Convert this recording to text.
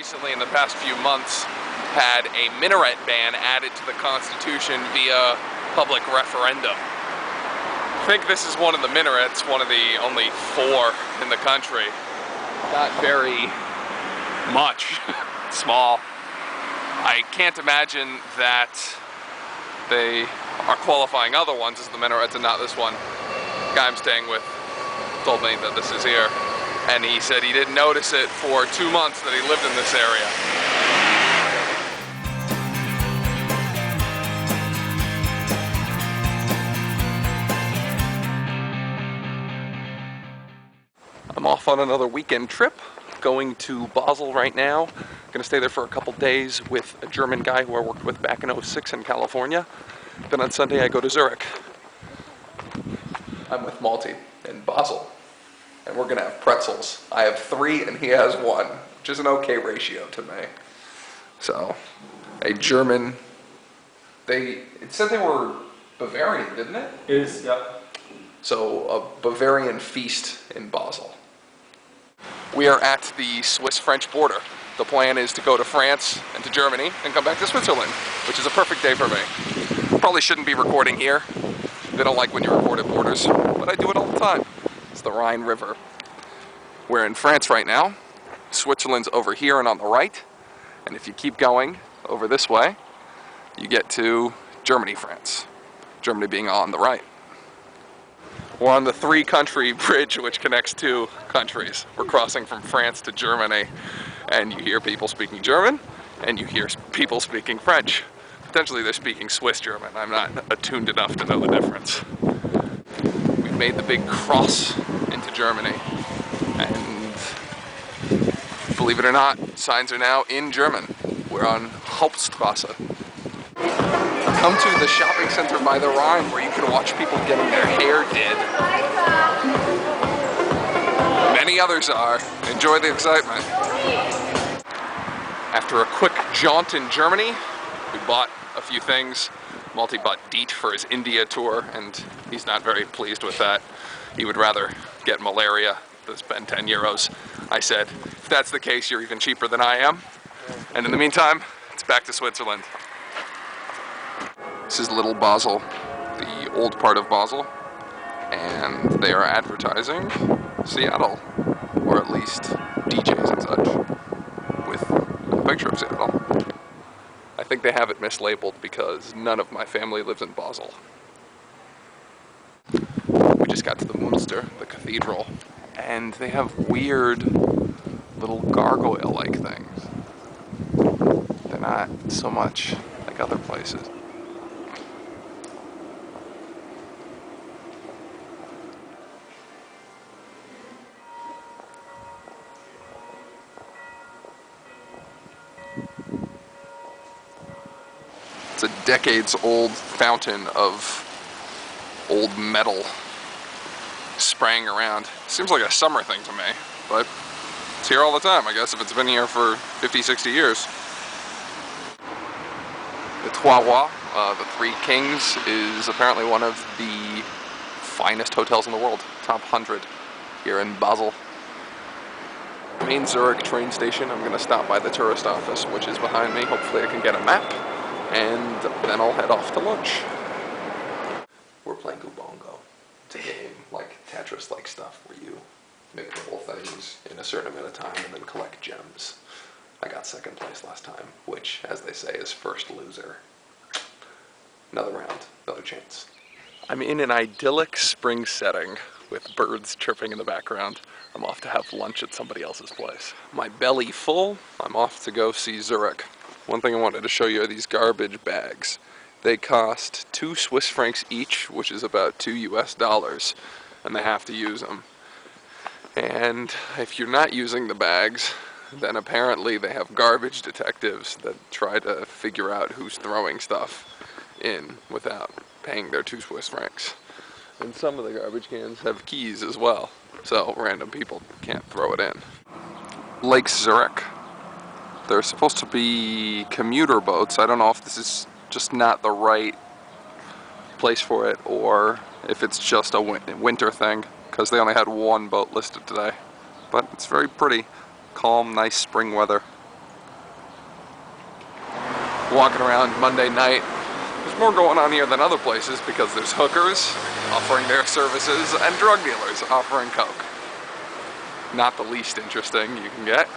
recently, in the past few months, had a minaret ban added to the Constitution via public referendum. I think this is one of the minarets, one of the only 4 in the country. Not very much. Small. I can't imagine that they are qualifying other ones as the minarets and not this one. The guy I'm staying with told me that this is here, and he said he didn't notice it for 2 months that he lived in this area. I'm off on another weekend trip, going to Basel right now. Gonna stay there for a couple days with a German guy who I worked with back in '06 in California. Then on Sunday I go to Zurich. I'm with Malti in Basel, and we're gonna have pretzels. I have 3 and he has 1, which is an okay ratio to me. So, a German, it said they were Bavarian, didn't it? It is, yeah. So, a Bavarian feast in Basel. We are at the Swiss-French border. The plan is to go to France and to Germany and come back to Switzerland, which is a perfect day for me. Probably shouldn't be recording here. They don't like when you record at borders, but I do it all the time. It's the Rhine River. We're in France right now. Switzerland's over here and on the right. And if you keep going over this way, you get to Germany, France. Germany being on the right. We're on the 3-country bridge which connects 2 countries. We're crossing from France to Germany, and you hear people speaking German, and you hear people speaking French. Potentially they're speaking Swiss German. I'm not attuned enough to know the difference. We've made the big cross into Germany, and believe it or not, signs are now in German. We're on Hauptstrasse. Come to the shopping center by the Rhine where you can watch people getting their hair did. Many others are. Enjoy the excitement. After a quick jaunt in Germany, we bought a few things. Malti bought DEET for his India tour, and he's not very pleased with that. He would rather get malaria than spend 10 euros. I said, if that's the case, you're even cheaper than I am. And in the meantime, it's back to Switzerland. This is Little Basel, the old part of Basel, and they are advertising Seattle, or at least DJs and such, with a picture of Seattle. I think they have it mislabeled because none of my family lives in Basel. We just got to the Münster, the cathedral, and they have weird little gargoyle-like things. They're not so much like other places. It's a decades-old fountain of old metal spraying around. Seems like a summer thing to me, but it's here all the time, I guess, if it's been here for 50, 60 years. The Trois Rois, the 3 Kings, is apparently one of the finest hotels in the world. Top 100 here in Basel. Main Zurich train station. I'm going to stop by the tourist office, which is behind me. Hopefully I can get a map, and then I'll head off to lunch. We're playing Gubongo. It's a game like Tetris-like stuff where you make little things in a certain amount of time and then collect gems. I got 2nd place last time, which, as they say, is first loser. Another round, another chance. I'm in an idyllic spring setting with birds chirping in the background. I'm off to have lunch at somebody else's place. My belly full, I'm off to go see Zurich. One thing I wanted to show you are these garbage bags. They cost 2 Swiss francs each, which is about $2 US, and they have to use them. And if you're not using the bags, then apparently they have garbage detectives that try to figure out who's throwing stuff in without paying their 2 Swiss francs. And some of the garbage cans have keys as well, so random people can't throw it in. Lake Zurich. They're supposed to be commuter boats. I don't know if this is just not the right place for it, or if it's just a winter thing, because they only had 1 boat listed today. But it's very pretty. Calm, nice spring weather. walking around Monday night. There's more going on here than other places because there's hookers offering their services and drug dealers offering coke. Not the least interesting you can get.